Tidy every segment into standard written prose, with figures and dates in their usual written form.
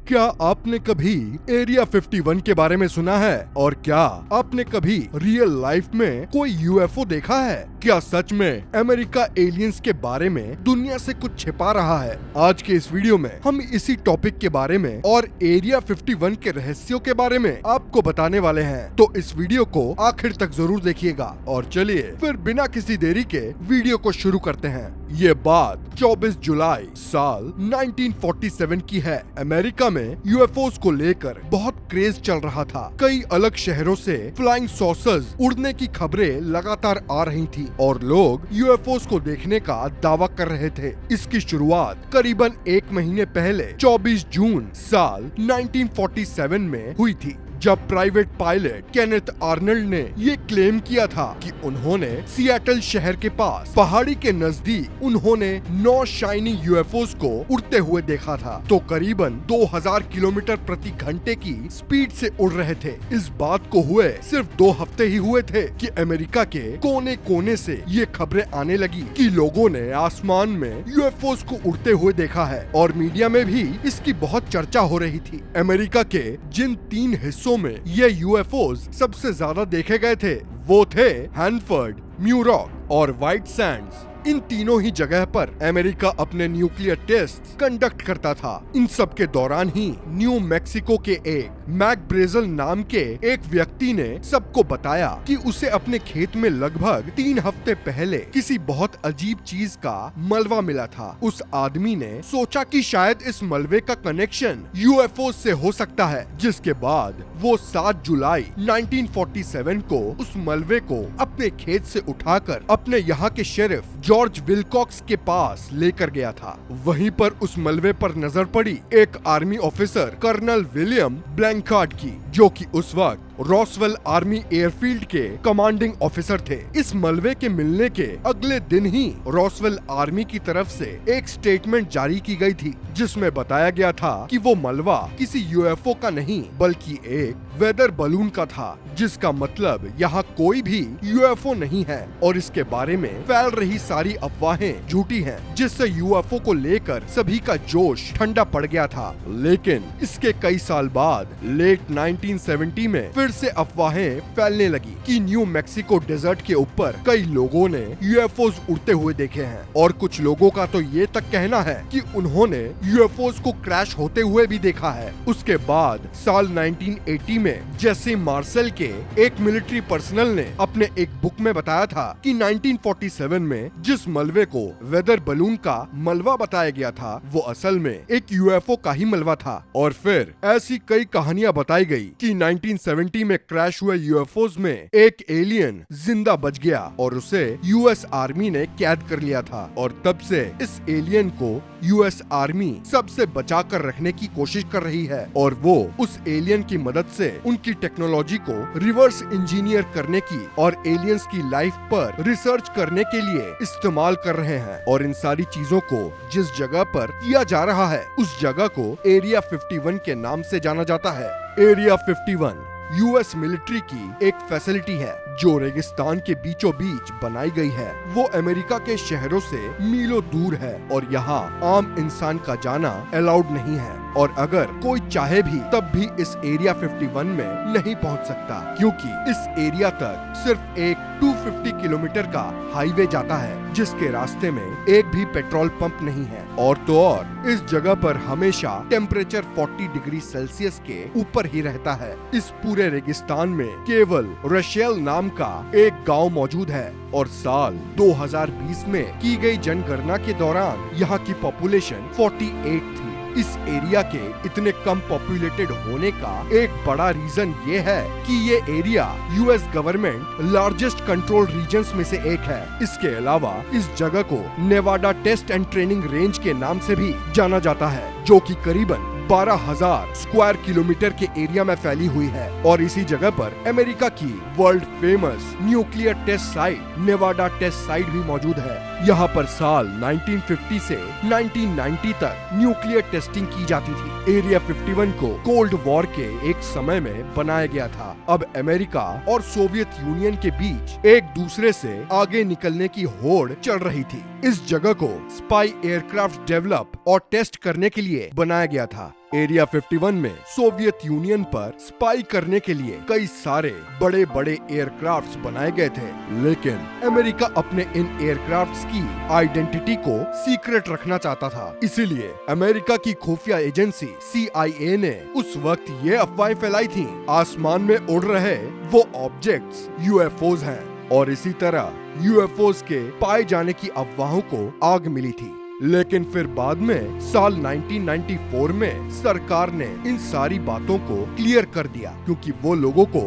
क्या आपने कभी एरिया 51 के बारे में सुना है? और क्या आपने कभी रियल लाइफ में कोई यूएफओ देखा है? क्या सच में अमेरिका एलियंस के बारे में दुनिया से कुछ छिपा रहा है? आज के इस वीडियो में हम इसी टॉपिक के बारे में और एरिया 51 के रहस्यों के बारे में आपको बताने वाले हैं। तो इस वीडियो को आखिर तक जरूर देखिएगा। और चलिए फिर बिना किसी देरी के वीडियो को शुरू करते हैं। ये बात 24 जुलाई साल 1947 की है। अमेरिका में यूएफओस को लेकर बहुत क्रेज चल रहा था। कई अलग शहरों से फ्लाइंग सॉसर्स उड़ने की खबरें लगातार आ रही थी और लोग यूएफओस को देखने का दावा कर रहे थे। इसकी शुरुआत करीबन एक महीने पहले 24 जून साल 1947 में हुई थी, जब प्राइवेट पायलट केनेथ आर्नल्ड ने ये क्लेम किया था कि उन्होंने सिएटल शहर के पास पहाड़ी के नजदीक उन्होंने 9 शाइनिंग यूएफओस को उड़ते हुए देखा था। तो करीबन 2000 किलोमीटर प्रति घंटे की स्पीड से उड़ रहे थे। इस बात को हुए सिर्फ 2 हफ्ते ही हुए थे कि अमेरिका के कोने कोने से ये खबरें आने लगी कि लोगों ने आसमान में यूएफओस को उड़ते हुए देखा है और मीडिया में भी इसकी बहुत चर्चा हो रही थी। अमेरिका के जिन 3 हिस्सों में ये यूएफओस सबसे ज्यादा देखे गए थे वो थे हैनफोर्ड, म्यूरॉक और व्हाइट सैंड्स। इन तीनों ही जगह पर अमेरिका अपने न्यूक्लियर टेस्ट कंडक्ट करता था। इन सब के दौरान ही न्यू मैक्सिको के एक मैक ब्रेजल नाम के एक व्यक्ति ने सबको बताया कि उसे अपने खेत में लगभग 3 हफ्ते पहले किसी बहुत अजीब चीज का मलबा मिला था। उस आदमी ने सोचा कि शायद इस मलबे का कनेक्शन यूएफओ से हो सकता है, जिसके बाद वो 7 जुलाई 1947 को उस मलबे को अपने खेत से उठाकर अपने यहाँ के शेरिफ जॉर्ज विलकॉक्स के पास लेकर गया था। वहीं पर उस मलबे पर नजर पड़ी एक आर्मी ऑफिसर कर्नल विलियम ब्लैंकार्ड की, जो कि उस वक्त रॉसवेल आर्मी एयरफील्ड के कमांडिंग ऑफिसर थे। इस मलबे के मिलने के अगले दिन ही रॉसवेल आर्मी की तरफ से एक स्टेटमेंट जारी की गई थी, जिसमें बताया गया था कि वो मलबा किसी यूएफओ का नहीं बल्कि एक वेदर बलून का था, जिसका मतलब यहाँ कोई भी यूएफओ नहीं है और इसके बारे में फैल रही सारी अफवाहें झूठी हैं, जिससे यूएफओ को लेकर सभी का जोश ठंडा पड़ गया था। लेकिन इसके कई साल बाद लेट 1970 में फिर से अफवाहें फैलने लगी कि न्यू मैक्सिको डेजर्ट के ऊपर कई लोगों ने यूएफओस उड़ते हुए देखे हैं और कुछ लोगों का तो ये तक कहना है कि उन्होंने यूएफओस को क्रैश होते हुए भी देखा है। उसके बाद साल 1980 में जेसी मार्शल के एक मिलिट्री पर्सनल ने अपने एक बुक में बताया था कि 1947 में जिस मलबे को वेदर बलून का मलबा बताया गया था वो असल में एक यूएफओ का ही मलबा था। और फिर ऐसी कई कहानियां बताई गई कि 1970 में क्रैश हुए यूएफओस में एक एलियन जिंदा बच गया और उसे यूएस आर्मी ने कैद कर लिया था और तब से इस एलियन को यूएस आर्मी सबसे बचा कर रखने की कोशिश कर रही है और वो उस एलियन की मदद से उनकी टेक्नोलॉजी को रिवर्स इंजीनियर करने की और एलियंस की लाइफ पर रिसर्च करने के लिए इस्तेमाल कर रहे हैं। और इन सारी चीजों को जिस जगह पर किया जा रहा है उस जगह को एरिया 51 के नाम से जाना जाता है। एरिया 51 यूएस मिलिट्री की एक फैसिलिटी है जो रेगिस्तान के बीचों बीच बनाई गई है। वो अमेरिका के शहरों से मीलों दूर है और यहाँ आम इंसान का जाना अलाउड नहीं है और अगर कोई चाहे भी तब भी इस एरिया 51 में नहीं पहुँच सकता, क्योंकि इस एरिया तक सिर्फ एक 250 किलोमीटर का हाईवे जाता है, जिसके रास्ते में एक भी पेट्रोल पंप नहीं है। और तो और इस जगह पर हमेशा टेम्परेचर 40 डिग्री सेल्सियस के ऊपर ही रहता है। इस पूरे रेगिस्तान में केवल रशेल नाम का एक गांव मौजूद है और साल 2020 में की गई जनगणना के दौरान यहाँ की पॉपुलेशन 48 थी। इस एरिया के इतने कम पॉपुलेटेड होने का एक बड़ा रीजन ये है कि ये area US government largest control regions में से एक है। इसके अलावा इस जगह को Nevada Test and Training Range के नाम से भी जाना जाता है, जो कि करीबन 12,000 स्क्वायर किलोमीटर के एरिया में फैली हुई है। और इसी जगह पर अमेरिका की world famous nuclear test site Nevada Test Site भी मौजूद है। यहाँ पर साल 1950 से 1990 तक न्यूक्लियर टेस्टिंग की जाती थी। एरिया 51 को कोल्ड वॉर के एक समय में बनाया गया था। अब अमेरिका और सोवियत यूनियन के बीच एक दूसरे से आगे निकलने की होड़ चल रही थी। इस जगह को स्पाई एयरक्राफ्ट डेवलप और टेस्ट करने के लिए बनाया गया था। एरिया 51 में सोवियत यूनियन पर स्पाई करने के लिए कई सारे बड़े बड़े एयरक्राफ्ट्स बनाए गए थे, लेकिन अमेरिका अपने इन एयरक्राफ्ट्स की आइडेंटिटी को सीक्रेट रखना चाहता था। इसीलिए अमेरिका की खुफिया एजेंसी CIA ने उस वक्त ये अफवाहें फैलाई थी, आसमान में उड़ रहे वो ऑब्जेक्ट्स UFOs हैं, और इसी तरह UFOs के पाए जाने की अफवाहों को आग मिली थी। लेकिन फिर बाद में साल 1994 में सरकार ने इन सारी बातों को क्लियर कर दिया, क्योंकि वो लोगों को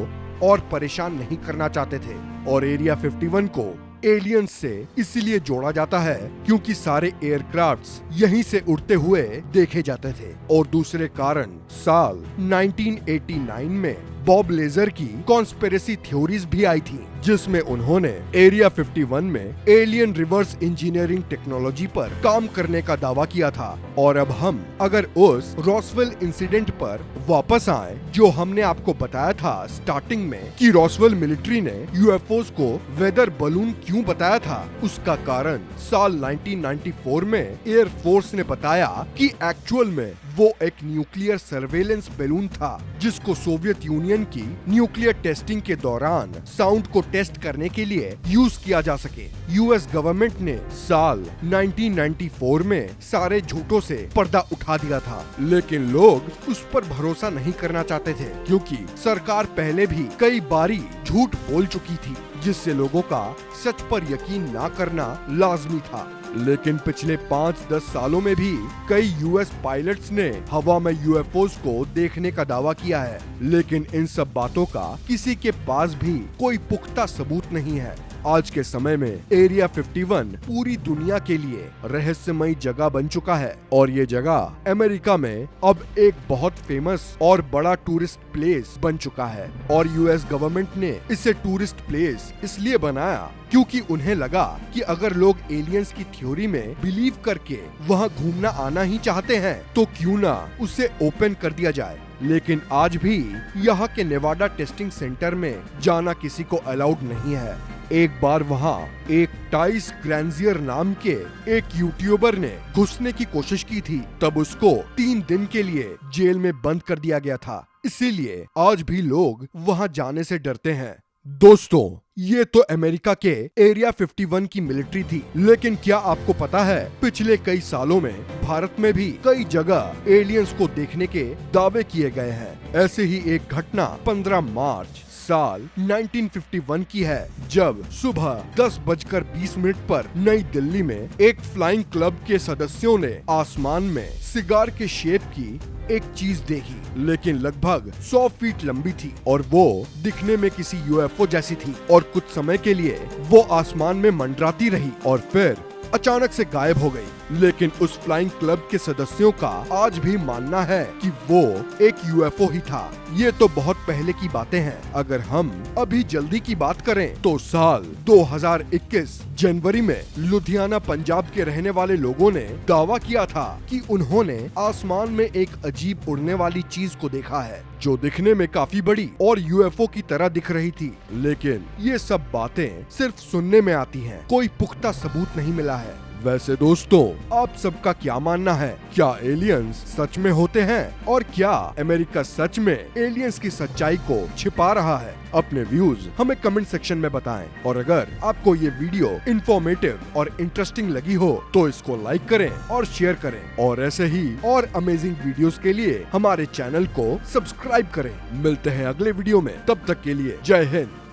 और परेशान नहीं करना चाहते थे। और एरिया 51 को एलियंस से इसीलिए जोड़ा जाता है क्योंकि सारे एयरक्राफ्ट्स यहीं से उड़ते हुए देखे जाते थे। और दूसरे कारण साल 1989 में बॉब लेजर की कॉन्स्पिरेसी थ्योरीज भी आई थी, जिसमें उन्होंने एरिया 51 में एलियन रिवर्स इंजीनियरिंग टेक्नोलॉजी पर काम करने का दावा किया था। और अब हम अगर उस रॉसवेल इंसिडेंट पर वापस आए, जो हमने आपको बताया था स्टार्टिंग में कि रॉसवेल मिलिट्री ने UFOs को वेदर बलून क्यों बताया था, उसका कारण साल 1994 में एयर फोर्स ने बताया कि एक्चुअल में वो एक न्यूक्लियर सर्वेलेंस बैलून था, जिसको सोवियत यूनियन की न्यूक्लियर टेस्टिंग के दौरान साउंड को टेस्ट करने के लिए यूज किया जा सके। US गवर्नमेंट ने साल 1994 में सारे झूठों से पर्दा उठा दिया था, लेकिन लोग उस पर भरोसा नहीं करना चाहते थे, क्योंकि सरकार पहले भी कई बारी झूठ बोल चुकी थी, जिससे लोगों का सच पर यकीन ना करना लाजमी था। लेकिन पिछले 5-10 सालों में भी कई US पायलट्स ने हवा में UFOs को देखने का दावा किया है, लेकिन इन सब बातों का किसी के पास भी कोई पुख्ता सबूत नहीं है। आज के समय में एरिया 51 पूरी दुनिया के लिए रहस्यमयी जगह बन चुका है, और ये जगह अमेरिका में अब एक बहुत फेमस और बड़ा टूरिस्ट प्लेस बन चुका है। और US गवर्नमेंट ने इसे टूरिस्ट प्लेस इसलिए बनाया क्योंकि उन्हें लगा कि अगर लोग एलियंस की थ्योरी में बिलीव करके वहाँ घूमना आना ही चाहते हैं, तो क्यों ना उसे ओपन कर दिया जाए। लेकिन आज भी यहाँ के नेवाडा टेस्टिंग सेंटर में जाना किसी को अलाउड नहीं है। एक बार वहाँ एक टाइस ग्रैंजियर नाम के एक यूट्यूबर ने घुसने की कोशिश की थी, तब उसको 3 दिन के लिए जेल में बंद कर दिया गया था। इसीलिए आज भी लोग वहाँ जाने से डरते हैं। दोस्तों, ये तो अमेरिका के एरिया 51 की मिलिट्री थी, लेकिन क्या आपको पता है पिछले कई सालों में भारत में भी कई जगह एलियंस को देखने के दावे किए गए हैं। ऐसे ही एक घटना 15 मार्च साल 1951 की है, जब सुबह 10:20 पर नई दिल्ली में एक फ्लाइंग क्लब के सदस्यों ने आसमान में सिगार के शेप की एक चीज देखी, लेकिन लगभग 100 फीट लंबी थी, और वो दिखने में किसी UFO जैसी थी। और कुछ समय के लिए वो आसमान में मंडराती रही और फिर अचानक से गायब हो गई। लेकिन उस फ्लाइंग क्लब के सदस्यों का आज भी मानना है कि वो एक UFO ही था। ये तो बहुत पहले की बातें हैं। अगर हम अभी जल्दी की बात करें तो साल 2021 जनवरी में लुधियाना पंजाब के रहने वाले लोगों ने दावा किया था कि उन्होंने आसमान में एक अजीब उड़ने वाली चीज को देखा है, जो दिखने में काफी बड़ी और UFO की तरह दिख रही थी। लेकिन ये सब बातें सिर्फ सुनने में आती हैं, कोई पुख्ता सबूत नहीं मिला है। वैसे दोस्तों, आप सबका क्या मानना है? क्या एलियंस सच में होते हैं? और क्या अमेरिका सच में एलियंस की सच्चाई को छिपा रहा है? अपने व्यूज हमें कमेंट सेक्शन में बताएं। और अगर आपको ये वीडियो इंफॉर्मेटिव और इंटरेस्टिंग लगी हो तो इसको लाइक करें और शेयर करें, और ऐसे ही और अमेजिंग वीडियोस के लिए हमारे चैनल को सब्सक्राइब करें। मिलते हैं अगले वीडियो में, तब तक के लिए जय हिंद।